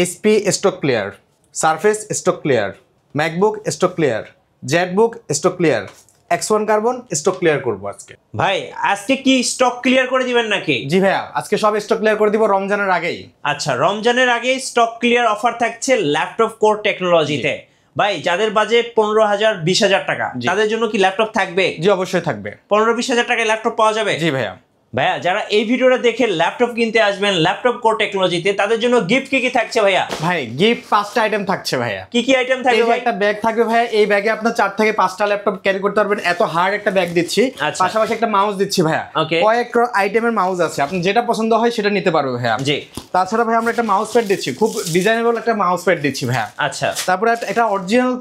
SP stock clear, surface stock clear, MacBook stock clear, Jetbook stock clear, X1 carbon stock clear করবো আজকে। ভাই আজকে কি stock clear করে দিবেন নাকি? জি ভাইয়া, আজকে সব স্টক ক্লিয়ার করে দিব রমজানের আগেই। আচ্ছা, রমজানের আগেই স্টক ক্লিয়ার অফার থাকছে ল্যাপটপ কোর টেকনোলজিতে। ভাই যাদের বাজেট 15,000 20,000 টাকা, তাদের জন্য কি ল্যাপটপ থাকবে? জি অবশ্যই থাকবে। 15-20,000 টাকায় ল্যাপটপ পাওয়া যাবে? জি ভাইয়া। ভাইয়া যারা এই ভিডিওটা দেখে ল্যাপটপ কিনতে আসবেন ল্যাপটপ কোর টেকনোলজিতে, তাদের জন্য গিফট কি থাকছে ভাইয়া? ভাই গিফট 5টা আইটেম থাকছে ভাইয়া। কি কি আইটেম থাকবে? এই যে একটা ব্যাগ থাকবে ভাইয়া, এই ব্যাগে আপনার 4 থেকে 5টা ল্যাপটপ ক্যারি করতে পারবেন, এত হার্ড একটা ব্যাগ দিচ্ছি। পাশাপাশি একটা মাউস দিচ্ছি ভাইয়া। কয়েক আইটেমের মাউস আছে, আপনি যেটা পছন্দ হয় সেটা নিতে পারবে ভাইয়া। জি। তাছাড়া ভাই আমরা একটা মাউস প্যাড দিচ্ছি, খুব ডিজাইনেবল একটা মাউস প্যাড দিচ্ছি ভাইয়া। আচ্ছা। তারপরে একটা অরিজিনাল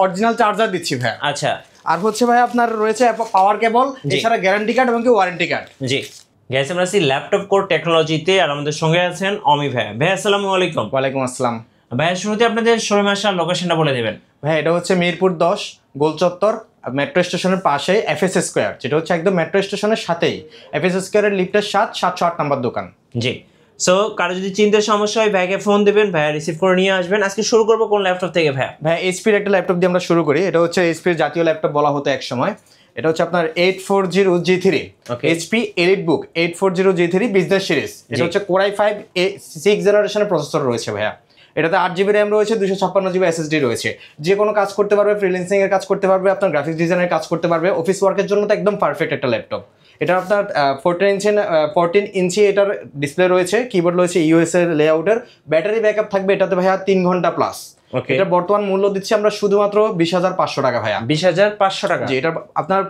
অরিজিনাল চার্জার দিচ্ছি ভাইয়া। আচ্ছা। আর হচ্ছে ভাই আপনার রয়েছে পাওয়ার কেবল, এছাড়া গ্যারান্টি কার্ড এবং ওয়ারেন্টি কার্ড। জি গাইস, আমরা আছি ল্যাপটপ কোর টেকনোলজিতে, আর আমাদের সঙ্গে আছেন অমি ভাইয়া। ভাই আসসালামু আলাইকুম। ওয়ালাইকুম আসসালাম। ভাইয়া শুরুতে আপনাদের শোরুম আসার লোকেশনটা বলে দেবেন। ভাই এটা হচ্ছে মিরপুর 10 গোল চত্বর, মেট্রো স্টেশনের পাশে এফএস স্কোয়ার, যেটা হচ্ছে একদম মেট্রো স্টেশনের সাথেই এফএস স্কোয়ারের লিফটের 708 নাম্বার দোকান। জি। সো কারো যদি চিনতে সমস্যা হয় ভাইকে ফোন দিবেন, ভাইয়া রিসিভ করে নিয়ে আসবেন। আজকে শুরু করবো কোন ল্যাপটপ থেকে ভাইয়া? ভাই এইচপির একটা ল্যাপটপ দিয়ে আমরা শুরু করি। এটা হচ্ছে এইচপির জাতীয় ল্যাপটপ বলা হতো এক সময়। এটা হচ্ছে আপনার 840G3 এইচপি এলিট বুক 840G3 বিজনেস সিরিজ। এটা হচ্ছে Core i5 6 জেনারেশনের প্রসেসর রয়েছে ভাইয়া। এটাতে 8GB র্যাম রয়েছে, 256GB SSD রয়েছে। যে কোনো কাজ করতে পারবে, ফ্রিল্যান্সিং এর কাজ করতে পারবে, আপনার গ্রাফিক্স ডিজাইনের কাজ করতে পারবে, অফিস ওয়ার্কের জন্য তো একদম পারফেক্ট একটা ল্যাপটপ। এটা আপনার 14 ইঞ্চি এটার ডিসপ্লে রয়েছে, কিবোর্ড রয়েছে ইউএস এর লেআউটের, ব্যাটারি ব্যাকআপ থাকবে এটাতে ভাইয়া 3 ঘন্টা প্লাস। এটা বর্তমান মূল্য দিচ্ছি আমরা শুধুমাত্র 20,500 টাকা ভাইয়া। 20,500 টাকা? জি। এটা আপনার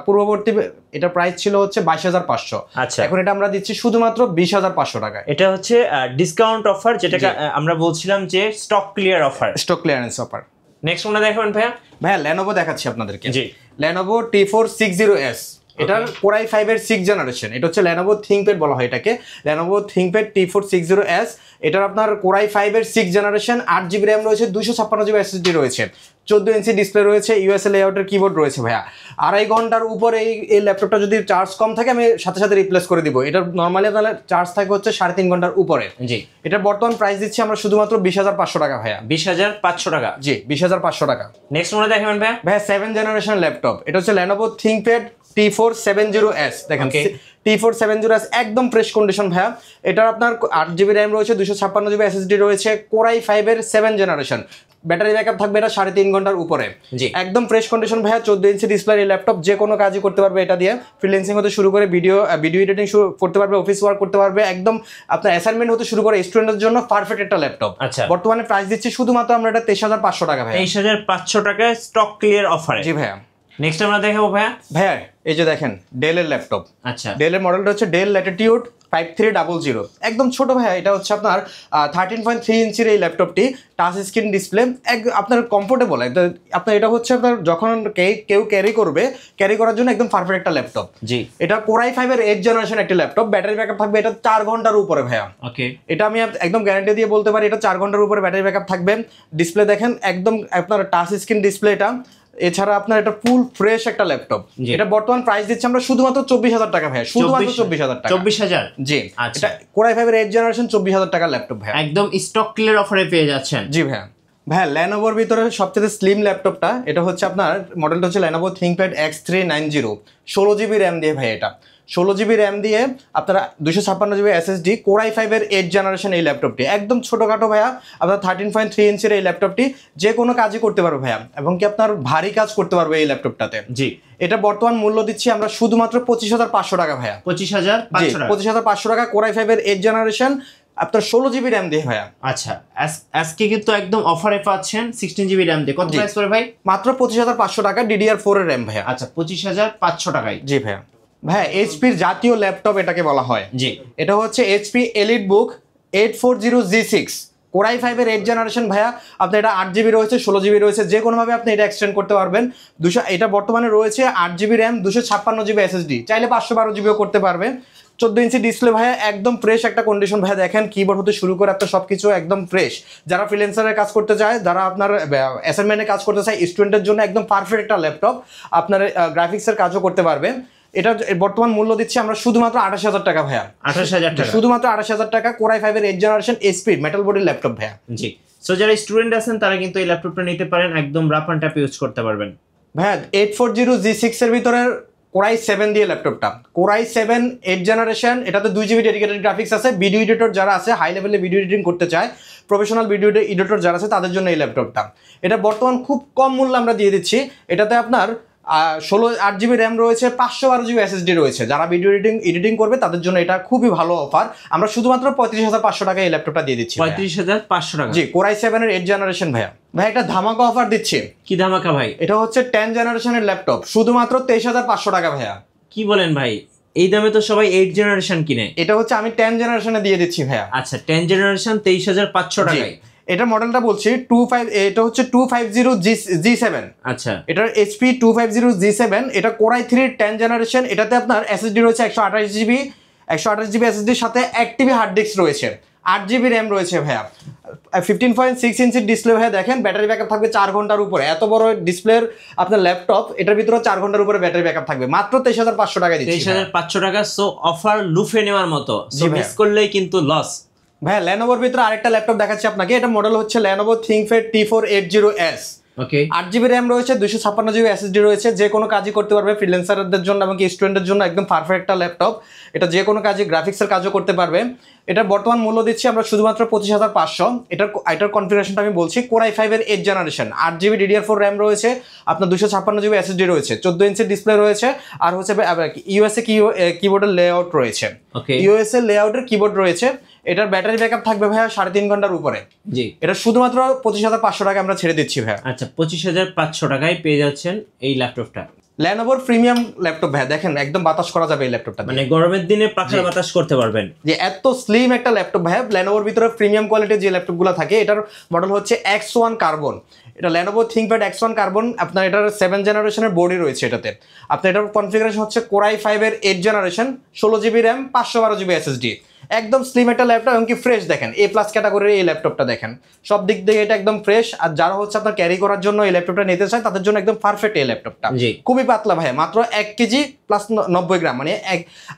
পূর্ববর্তী এটা প্রাইস ছিল হচ্ছে 22,500। আচ্ছা, এখন এটা আমরা দিচ্ছি শুধুমাত্র 20,500 টাকায়। এটা হচ্ছে ডিসকাউন্ট অফার, যেটাকে আমরা বলছিলাম যে stock clear offer, stock clearance offer. Next কোনটা দেখাবেন ভাইয়া? ভাইয়া Lenovo দেখাচ্ছি আপনাদেরকে। জি, Lenovo T460S। এটার Core i5 এর 6 জেনারেশন। এটা হচ্ছে Lenovo ThinkPad বলা হয় এটাকে, Lenovo ThinkPad T460S। এটার আপনার Core i5 এর 6 জেনারেশন, 8GB র্যাম রয়েছে, 256GB SSD রয়েছে, 14 ইঞ্চি ডিসপ্লে রয়েছে, ইউএসএ লেআউটের কিবোর্ড রয়েছে ভাইয়া। 2.5 ঘন্টার উপরে এই ল্যাপটপটা যদি চার্জ কম থাকে আমি সাথে সাথে রিপ্লেস করে দিব। এটা নর্মালি তাহলে চার্জ থাকে হচ্ছে 3.5 ঘন্টার উপরে। জি। এটার বর্তমান প্রাইস দিচ্ছি আমরা শুধুমাত্র 20,500 টাকা ভাইয়া। 20,500 টাকা? জি, 20,500 টাকা। নেক্সট কোনটা দেখাবেন ভাইয়া? ভাইয়া 7 জেনারেশন ল্যাপটপ। এটা হচ্ছে Lenovo ThinkPad T470S। দেখেন T470S একদম ফ্রেশ কন্ডিশন ভাইয়া। এটার আপনার 8GB র্যাম রয়েছে, 256GB SSD রয়েছে, Core i5 এর 7 জেনারেশন, ব্যাটারি ব্যাকআপ থাকবে এটা 3.5 ঘন্টার উপরে। জি, একদম ফ্রেশ কন্ডিশন ভাইয়া। 14 ইঞ্চি ডিসপ্লে এই ল্যাপটপ, যে কোনো কাজই করতে পারবে এটা দিয়ে। ফ্রিল্যান্সিং হতে শুরু করে ভিডিও এডিটিং করতে পারবে, অফিস ওয়ার্ক করতে পারবে, একদম আপনার অ্যাসাইনমেন্ট হতে শুরু করে স্টুডেন্টদের জন্য পারফেক্ট একটা ল্যাপটপ। আচ্ছা, বর্তমানে প্রাইস দিচ্ছি শুধুমাত্র আমরা এটা 23,500 টাকা ভাইয়া। 23,500 টাকায় স্টক ক্লিয়ার অফারে। জি ভাইয়া। নেক্সট আমরা দেখাবো ভাইয়া এই যে দেখেন ডেলের ল্যাপটপ। আচ্ছা, ডেলের মডেলটা হচ্ছে ডেল ল্যাটিটিউড 5300। একদম ছোট ভাইয়া। এটা হচ্ছে আপনার 13.3 ইঞ্চির এই ল্যাপটপটি, টাচ স্ক্রিন ডিসপ্লে, আপনার কমফোর্টেবল। আপনার এটা হচ্ছে আপনার যখন কেউ ক্যারি করার জন্য একদম পারফেক্ট একটা ল্যাপটপ। জি। এটা Core i5 এর 8 জেনারেশন একটি ল্যাপটপ, ব্যাটারি ব্যাকআপ থাকবে এটা 4 ঘন্টার উপরে ভাইয়া। ওকে, এটা আমি একদম গ্যারান্টি দিয়ে বলতে পারি এটা 4 ঘন্টার উপরে ব্যাটারি ব্যাকআপ থাকবে। ডিসপ্লে দেখেন একদম আপনার টাচ স্ক্রিন ডিসপ্লে এটা। এছাড়া আপনার এটা ফুল ফ্রেশ একটা ল্যাপটপ। এটা বর্তমান প্রাইস দিচ্ছি আমরা শুধুমাত্র 24,000 টাকা ভাইয়া। শুধুমাত্র 24,000 টাকা। 24,000? জি। এটা Core i5 এর 8 জেনারেশন 24,000 টাকার ল্যাপটপ ভাইয়া। একদম স্টক ক্লিয়ার অফারে পেয়ে যাচ্ছেন। জি ভাইয়া। ভাইয়া Lenovoর ভিতরে সবচেয়ে স্লিম ল্যাপটপটা, এটা হচ্ছে আপনার মডেলটা হচ্ছে Lenovo ThinkPad X390, 16GB RAM দিয়ে ভাই। এটা 16GB র্যাম দিয়ে আপনারা 256GB SSD, Core i5 এর 8 জেনারেশন এই ল্যাপটপটি। একদম ছোটোখাটো ভাইয়া, আপনার 13.3 ইঞ্চির এই ল্যাপটপটি যে কোনো কাজই করতে পারবে ভাইয়া, এবং কি আপনার ভারী কাজ করতে পারবে এই ল্যাপটপটাতে। জি। এটা বর্তমান মূল্য দিচ্ছি আমরা শুধুমাত্র 25,500 টাকা ভাইয়া। 25,500 টাকা? 25,500 টাকা, Core i5 এর 8 জেনারেশন, আপনার 16GB র্যাম দিয়ে ভাইয়া। আচ্ছা, আজকে কিন্তু একদম অফারে পাচ্ছেন 16GB র্যাম দিয়ে। কত প্রাইস পড়ে ভাই? মাত্র 25,500 টাকা, DDR4 এর র্যাম ভাইয়া। আচ্ছা, 25,500 টাকায়। জি ভাইয়া। ভাইয়া এইচপির জাতীয় ল্যাপটপ এটাকে বলা হয়। জি। এটা হচ্ছে এইচপি এলিট বুক 840G6, Core i5 এর 8 জেনারেশন ভাইয়া। আপনার এটা 8GB রয়েছে, 16GB রয়েছে, যে কোনোভাবে আপনি এটা এক্সটেন্ড করতে পারবেন। এটা বর্তমানে রয়েছে 8GB র্যাম, 256GB SSD, চাইলে 512GBও করতে পারবে। 14 ইঞ্চি ডিসপ্লে ভাইয়া, একদম ফ্রেশ একটা কন্ডিশন ভাইয়া। দেখেন কিবোর্ড হতে শুরু করে আপনার সবকিছু একদম ফ্রেশ। যারা ফ্রিল্যান্সারের কাজ করতে চায়, যারা আপনার অ্যাসাইনমেন্টের কাজ করতে চায়, স্টুডেন্টের জন্য একদম পারফেক্ট একটা ল্যাপটপ। আপনার গ্রাফিক্সের কাজও করতে পারবে। এটা বর্তমান মূল্য দিচ্ছি আমরা শুধুমাত্র 28,000 টাকা ভাইয়া। 28,000 টাকা, শুধুমাত্র 28,000 টাকা, Core i5 এর 8th জেনারেশন স্পিড মেটাল বডির ল্যাপটপ ভাইয়া। জি, সো যারা স্টুডেন্ট আছেন তারা কিন্তু এই ল্যাপটপটা নিতে পারেন, একদম রাফ অ্যান্ড টাফ ইউজ করতে পারবেন। ভাইয়া 840 G6 এর ভিতরে Core i7 দিয়ে ল্যাপটপটা, Core i7 8th জেনারেশন, এটাতে 2GB ডেডিকেটেড গ্রাফিক্স আছে। ভিডিও এডিটর যারা আছে, হাই লেভেলে ভিডিও এডিটিং করতে চায়, প্রফেশনাল ভিডিও এডিটর যারা আছে তাদের জন্য এই ল্যাপটপটা। এটা বর্তমান খুব কম মূল্যে আমরা দিয়ে দিচ্ছি। এটাতে আপনার 8GB র্যাম রয়েছে, 512GB SSD রয়েছে। যারা ভিডিও এডিটিং করবে তাদের জন্য এটা খুবই ভালো অফার। আমরা শুধুমাত্র 35,500 টাকা এই ল্যাপটপটা দিয়ে দিচ্ছি। 35,500 টাকা? জি, Core i7 এর 8th জেনারেশন ভাইয়া। ভাই একটা ধামাকা অফার দিচ্ছি। কি ধামাকা ভাই? এটা হচ্ছে 10th জেনারেশনের ল্যাপটপ, শুধুমাত্র 23,500 টাকা ভাইয়া। কি বলেন ভাই, এই দামে তো সবাই 8 জেনারেশন কিনে। এটা হচ্ছে আমি 10th জেনারেশনে দিয়ে দিচ্ছি ভাইয়া। আচ্ছা, 10 জেনারেশন 23,500 টাকায়। এটা মডেলটা বলছি 25, এটা হচ্ছে 250 G7। আচ্ছা, এটার HP 250 G7। এটা Core i3 10th জেনারেশন। এটাতে আপনার SSD রয়েছে 128GB SSD এর সাথে 1TB হার্ড ডিস্ক রয়েছে, 8GB র্যাম রয়েছে ভাইয়া। 15.6 ইঞ্চির ডিসপ্লে ভাইয়া। দেখেন ব্যাটারি ব্যাকআপ থাকবে 4 ঘন্টার উপরে। এত বড় ডিসপ্লের আপনার ল্যাপটপ, এটার ভিতরে 4 ঘন্টার উপরে ব্যাটারি ব্যাকআপ থাকবে। মাত্র 23,500 টাকা দিচ্ছি। 23,500 টাকা। সো অফার লুফে নেওয়ার মতো, সো মিস করলেই কিন্তু লস। ভাইয়া Lenovoর ভিতরে আরেকটা ল্যাপটপ দেখাচ্ছি আপনাকে। এটা মডেল হচ্ছে Lenovo ThinkPad T480S। ওকে, 8GB র্যাম রয়েছে, 256GB SSD রয়েছে। যে কোনো কাজই করতে পারবে, ফ্রিল্যান্সারদের জন্য এবং স্টুডেন্টের জন্য একদম পারফেক্ট একটা ল্যাপটপ। এটা যে কোনো কাজে, গ্রাফিক্সের কাজও করতে পারবে। এটা বর্তমান মূল্য দিচ্ছি আমরা শুধুমাত্র 25,500। এটার কনফিগারেশনটা আমি বলছি। Core i5 এর 8th generation, 8GB DDR4 RAM রয়েছে, আপনার 256GB SSD রয়েছে, 14 ইঞ্চি ডিসপ্লে রয়েছে, আর হচ্ছে ইউএসএ কিবোর্ডের লেআউট রয়েছে। ইউএসএ লেআউটের কিবোর্ড রয়েছে। এটার ব্যাটারি ব্যাকআপ থাকবে ভাইয়া 3.5 ঘন্টার উপরে। জি, এটা শুধুমাত্র 25,500 টাকা আমরা ছেড়ে দিচ্ছি ভাইয়া। আচ্ছা, 25,500 টাকায় পেয়ে যাচ্ছেন এই ল্যাপটপটা। Lenovoর প্রিমিয়াম ল্যাপটপ ভাইয়া। দেখেন একদম বাতাস করা যাবে এই ল্যাপটপটা, মানে গরমের দিনে পাখার বাতাস করতে পারবেন। যে এত স্লিম একটা ল্যাপটপ ভাইয়া। Lenovoর ভিতরে প্রিমিয়াম কোয়ালিটির যে ল্যাপটপগুলো থাকে, এটার মডেল হচ্ছে X1 কার্বন। এটা Lenovo ThinkPad X1 কার্বন। আপনার এটার 7th জেনারেশনের বোর্ডই রয়েছে এটাতে। আপনার এটার কনফিগারেশন হচ্ছে Core i5 এর 8th generation, 16GB RAM, 512GB SSD। একদম স্লিম একটা ল্যাপটপ, এমনকি ফ্রেশ। দেখেন A+ ক্যাটাগরির এই ল্যাপটপটা দেখেন, সব দিক থেকে এটা একদম ফ্রেশ। আর যারা হচ্ছে আপনার ক্যারি করার জন্য এই ল্যাপটপটা নিতে চায় তাদের জন্য একদম পারফেক্ট এই ল্যাপটপটা। খুবই পাতলা ভাইয়া, মাত্র 1 কেজি প্লাস 90 গ্রাম, মানে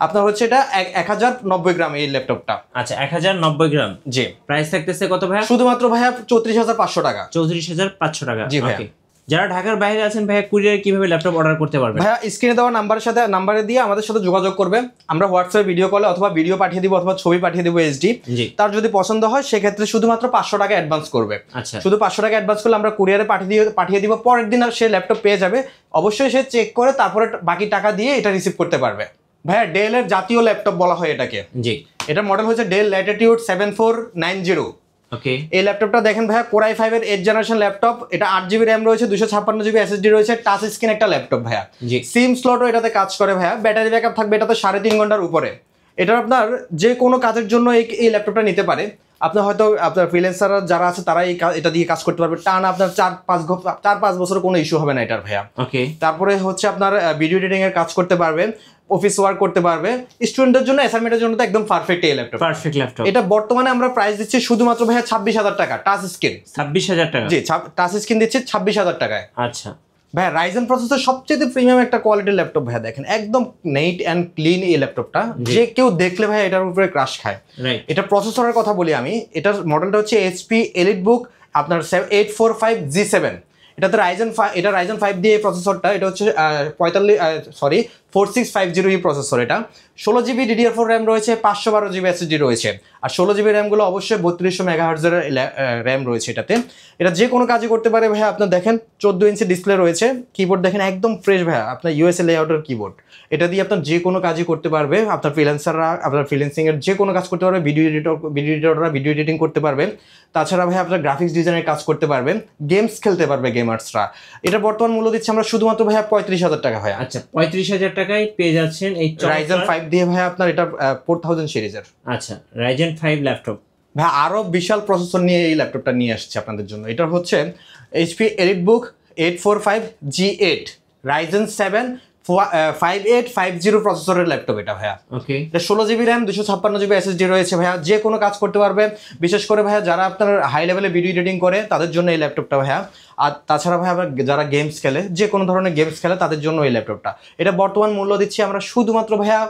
আপনার হচ্ছে এটা 1090 গ্রাম এই ল্যাপটপটা। আচ্ছা, 1090 গ্রাম। জি, প্রাইস থাকতেছে কত ভাইয়া? শুধুমাত্র ভাইয়া 34,500 টাকা। 34,500 টাকা। জি ভাইয়া। যারা ঢাকার বাইরে আছেন ভাইয়া, কুরিয়ারে কিভাবে ল্যাপটপ অর্ডার করতে পারবেন? ভাইয়া স্ক্রিনে দেওয়া নাম্বারে দিয়ে আমাদের সাথে যোগাযোগ করবে। আমরা হোয়াটসঅ্যাপে ভিডিও কলে অথবা ভিডিও পাঠিয়ে দিব অথবা ছবি পাঠিয়ে দিব HD। তার যদি পছন্দ হয় সেক্ষেত্রে শুধুমাত্র 500 টাকা অ্যাডভান্স করবে। আচ্ছা, শুধু 500 টাকা অ্যাডভান্স করলে আমরা কুরিয়ারে পাঠিয়ে দিব। পরের দিন আর সে ল্যাপটপ পেয়ে যাবে। অবশ্যই সে চেক করে তারপরে বাকি টাকা দিয়ে এটা রিসিভ করতে পারবে। ভাইয়া ডেলের জাতীয় ল্যাপটপ বলা হয় এটাকে। জি, এটা মডেল হচ্ছে Dell Latitude 7490। ওকে, এই ল্যাপটপটা দেখেন ভাইয়া Core i5 এর 8th জেনারেশন ল্যাপটপ। এটা 8GB র্যাম রয়েছে, 256GB SSD রয়েছে, টাচ স্ক্রিন একটা ল্যাপটপ ভাইয়া। সিম স্লটও এটাতে কাজ করে ভাইয়া। ব্যাটারি ব্যাকআপ থাকবে এটাতে 3.5 ঘন্টার উপরে। এটা আপনার যে কোনো কাজের জন্য এই ল্যাপটপটা নিতে পারে। আপনার হয়তো আপনার ফ্রিল্যান্সার যারা আছে তারা এটা দিয়ে কাজ করতে পারবে। টানা আপনার 4-5 বছর কোনো ইস্যু হবে না এটার ভাইয়া। ওকে, তারপরে হচ্ছে আপনার ভিডিও এডিটিং এর কাজ করতে পারবে, অফিস ওয়ার্ক করতে পারবে। স্টুডেন্টদের জন্য, অ্যাসাইনমেন্টের জন্য তো একদম পারফেক্ট এই ল্যাপটপ। Perfect laptop. এটা বর্তমানে আমরা প্রাইস দিচ্ছি শুধুমাত্র ভাইয়া 26,000 টাকা টাচ স্ক্রিন। 26,000 টাকা? জি, টাচ স্ক্রিন দিচ্ছি 26,000 টাকায়। আচ্ছা ভাইয়া, রাইজেন প্রসেসর সবচেয়ে প্রিমিয়াম একটা কোয়ালিটির ল্যাপটপ ভাইয়া। দেখেন একদম নেট অ্যান্ড ক্লিন এই ল্যাপটপটা। যে কেউ দেখলে ভাইয়া এটার উপরে ক্রাশ খায়। এটা প্রসেসরের কথা বলি আমি। এটার মডেলটা হচ্ছে HP EliteBook আপনার 845 G7। এটাতে Ryzen 5 দিয়ে প্রসেসরটা। এটা হচ্ছে 4650 প্রসেসর। এটা 16GB DDR4 র্যাম রয়েছে, 512GB SSD রয়েছে। আর 16GB র্যামগুলো অবশ্যই 3200 মেগাহার্টজের র্যাম রয়েছে এটাতে। এটা যে কোনো কাজই করতে পারে ভাইয়া। আপনার দেখেন 14 ইঞ্চি ডিসপ্লে রয়েছে। কিবোর্ড দেখেন একদম ফ্রেশ ভাইয়া, আপনার ইউএসএ লেআউটের কিবোর্ড। এটা দিয়ে আপনার যে কোনো কাজই করতে পারবে। আপনার ফ্রিল্যান্সাররা আপনার ফ্রিল্যান্সিংয়ের যে কোনো কাজ করতে পারবে। ভিডিও এডিটররা ভিডিও এডিটিং করতে পারবেন। তাছাড়া ভাই আপনার গ্রাফিক্স ডিজাইনের কাজ করতে পারবেন, গেমস খেলতে পারবে গেমার্সরা। এটা বর্তমান মূল্য দিচ্ছে আমরা শুধুমাত্র ভাইয়া 35,000 টাকা ভাইয়া। আচ্ছা, 35,000 টাকায় পেয়ে যাচ্ছেন এই Ryzen 5 দিয়ে ভাইয়া আপনার এটা 4000 সিরিজের। আচ্ছা, Ryzen 5 ল্যাপটপ ভাই। আরো বিশাল প্রসেসর নিয়ে এই ল্যাপটপটা নিয়ে আসছে আপনাদের জন্য। এটা হচ্ছে HP EliteBook 845 G8 Ryzen 7 5850 প্রসেসরের ল্যাপটপ এটা ভাইয়া। ওকে, এটা 16 GB র্যাম 256 GB SSD রয়েছে ভাইয়া, যে কোনো কাজ করতে পারবে। বিশেষ করে ভাইয়া যারা আপনার হাই লেভেলে ভিডিও এডিটিং করে তাদের জন্য এই ল্যাপটপটা ভাইয়া। আর তাছাড়া ভাইয়া আবার যারা গেমস খেলে, যে কোনো ধরনের গেমস খেলে তাদের জন্য এই ল্যাপটপটা। এটা বর্তমান মূল্য দিচ্ছি আমরা শুধুমাত্র ভাইয়া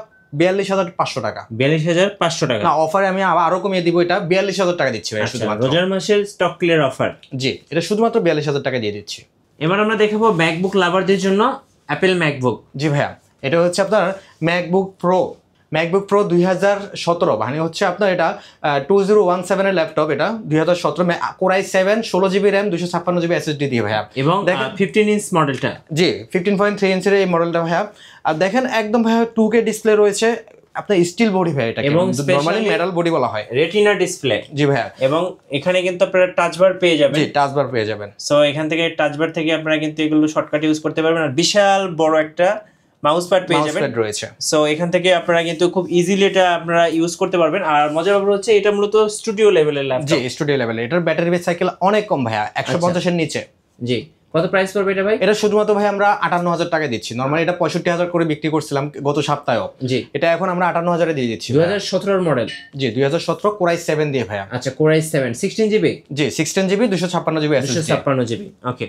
42,500 টাকা। 42,500 টাকা না, অফারে আমি আরো কমিয়ে দিব, এটা 42,000 টাকা দিচ্ছি ভাইয়া শুধুমাত্র। রোজার মাসের স্টক ক্লিয়ার অফার। জি, এটা শুধুমাত্র 42,000 টাকা দিয়ে দিচ্ছি। এবার আমরা দেখাবো ম্যাকবুক লাভারদের জন্য অ্যাপেল ম্যাকবুক। জি ভাইয়া, এটা হচ্ছে আপনার ম্যাকবুক প্রো 2017, মানে হচ্ছে আপনার এটা 2017 এর ল্যাপটপ। এটা 2017 Core i7 16 GB RAM 256 GB SSD দিয়ে ভাইয়া। এবং 15 ইঞ্চ মডেলটা। জি, 15.3 ইঞ্চের এই মডেলটা ভাইয়া। আর দেখেন একদম ভাইয়া 2K ডিসপ্লে রয়েছে, আপনার স্টিল বডি ভাইয়া, এটা এবং নরমালি মেটাল বডি বলা হয়। Retina display. জি ভাইয়া, এবং এখানে কিন্তু আপনারা টাচ বার পেয়ে যাবেন। জি, টাচ বার পেয়ে যাবেন। সো এখান থেকে টাচ বার থেকে আপনারা কিন্তু এগুলো শর্টকাট ইউজ করতে পারবেন। আর বিশাল বড় একটা মাউস প্যাড পেয়ে যাবেন রয়েছে। সো এখান থেকে আপনারা কিন্তু খুব ইজিলি এটা আপনারা ইউজ করতে পারবেন। আর মজার ব্যাপার হচ্ছে এটা মূলত স্টুডিও লেভেলের ল্যাপটপ। জি, স্টুডিও লেভেলে। এটার ব্যাটারি বেস সাইকেল অনেক কম ভাইয়া, 150 এর নিচে। জি, কত প্রাইস পড়বে এটা ভাই? এটা শুধুমাত্র ভাই আমরা 58,000 টাকা দিচ্ছি। নরমালি এটা 65,000 করে বিক্রি করছিলাম গত সপ্তাহেও। জি, এটা এখন আমরা 58,000 এ দিয়ে দিচ্ছি। 2017 মডেল। জি, 2017 Core i7 দিয়ে ভাইয়া। আচ্ছা, Core i7 16 GB। জি, 16 GB 256 GB SSD। 256 GB। ওকে,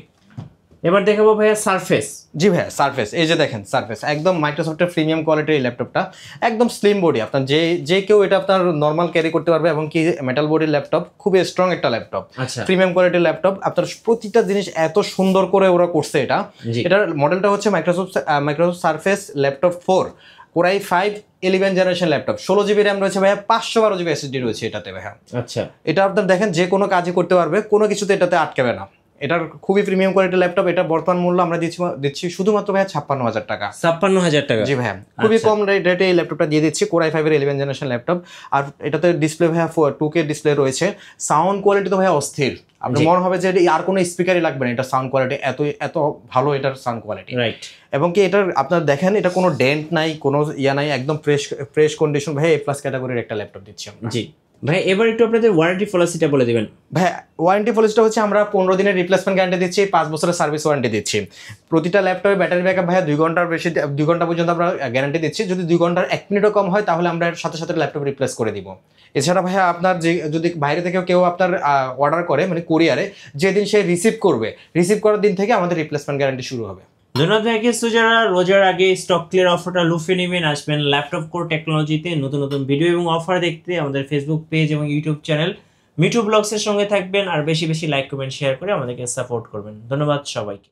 এবার দেখাবো ভাইয়া সারফেস। জি ভাইয়া, সারফেস। এই যে দেখেন সারফেস, একদম মাইক্রোসফটের প্রিমিয়াম কোয়ালিটির এই ল্যাপটপটা। একদম স্লিম বডি, আপনার যে কেউ এটা আপনার নর্মাল ক্যারি করতে পারবে। এবং কি মেটাল বডির ল্যাপটপ, খুবই স্ট্রং একটা ল্যাপটপ, আচ্ছা, প্রিমিয়াম কোয়ালিটির ল্যাপটপ। আপনার প্রতিটা জিনিস এত সুন্দর করে ওরা করছে এটা। এটার মডেলটা হচ্ছে Microsoft surface laptop 4 Core i5 11 generation laptop. 16 GB RAM রয়েছে ভাইয়া, 512 GB SSD রয়েছে এটাতে ভাইয়া। আচ্ছা, এটা আপনার দেখেন যে কোনো কাজই করতে পারবে, কোনো কিছুতে এটাতে আটকাবে না। এটার খুবই প্রিমিয়াম কোয়ালিটির ল্যাপটপ। এটা বর্তমান মূল্য আমরা দিচ্ছি শুধুমাত্র ভাইয়া 56,000 টাকা। 56,000 টাকা। জি ভাইয়া, খুবই কম রেটে এই ল্যাপটপটা দিয়ে দিচ্ছি। Core i5 এর 11 জেনারেশন ল্যাপটপ। আর এটাতে ডিসপ্লে ভাইয়া 2K ডিসপ্লে রয়েছে। সাউন্ড কোয়ালিটি তো ভাইয়া অস্থির। আপনার মনে হবে যে আর কোনো স্পিকারই লাগবে না, এটা সাউন্ড কোয়ালিটি এত ভালো এটার সাউন্ড কোয়ালিটি। রাইট। এবং কি এটার আপনার দেখেন এটা কোনো ডেন্ট নাই, কোনো নাই, একদম ফ্রেশ কন্ডিশন ভাই। A+ ক্যাটাগরির একটা ল্যাপটপ দিচ্ছি আমরা। জি ভাই, এবার একটু আপনাদের ওয়ারেন্টি পলিসিটা বলে দিবেন। ভাই, ওয়ারেন্টি পলিসিটা হচ্ছে আমরা 15 দিনের রিপ্লেসমেন্ট গ্যারান্টি দিচ্ছি, 5 বছরের সার্ভিস ওয়ারেন্টি দিচ্ছি। প্রতিটা ল্যাপটপে ব্যাটারি ব্যাকআপ ভাইয়া 2 ঘন্টার বেশি, 2 ঘন্টা পর্যন্ত আমরা গ্যারান্টি দিচ্ছি। যদি 2 ঘন্টার 1 মিনিটও কম হয় তাহলে আমরা এর সাথে সাথে ল্যাপটপ রিপ্লেস করে দিব। এছাড়া ভাইয়া আপনার যদি বাইরে থেকে কেউ আপনার অর্ডার করে, মানে কুরিয়ারে, যেদিন সে রিসিভ করার দিন থেকে আমাদের রিপ্লেসমেন্ট গ্যারান্টি শুরু হবে। ধন্যবাদ ভাইকে। সো যারা রোজার আগে স্টক ক্লিয়ার অফারটা লুফে নেবেন, আসবেন ল্যাপটপ কোর টেকনোলজিতে। নতুন নতুন ভিডিও এবং অফার দেখতে আমাদের ফেসবুক পেজ এবং ইউটিউব চ্যানেল মিঠু ব্লগসের সঙ্গে থাকবেন। আর বেশি বেশি লাইক, কমেন্ট, শেয়ার করে আমাদেরকে সাপোর্ট করবেন। ধন্যবাদ সবাইকে।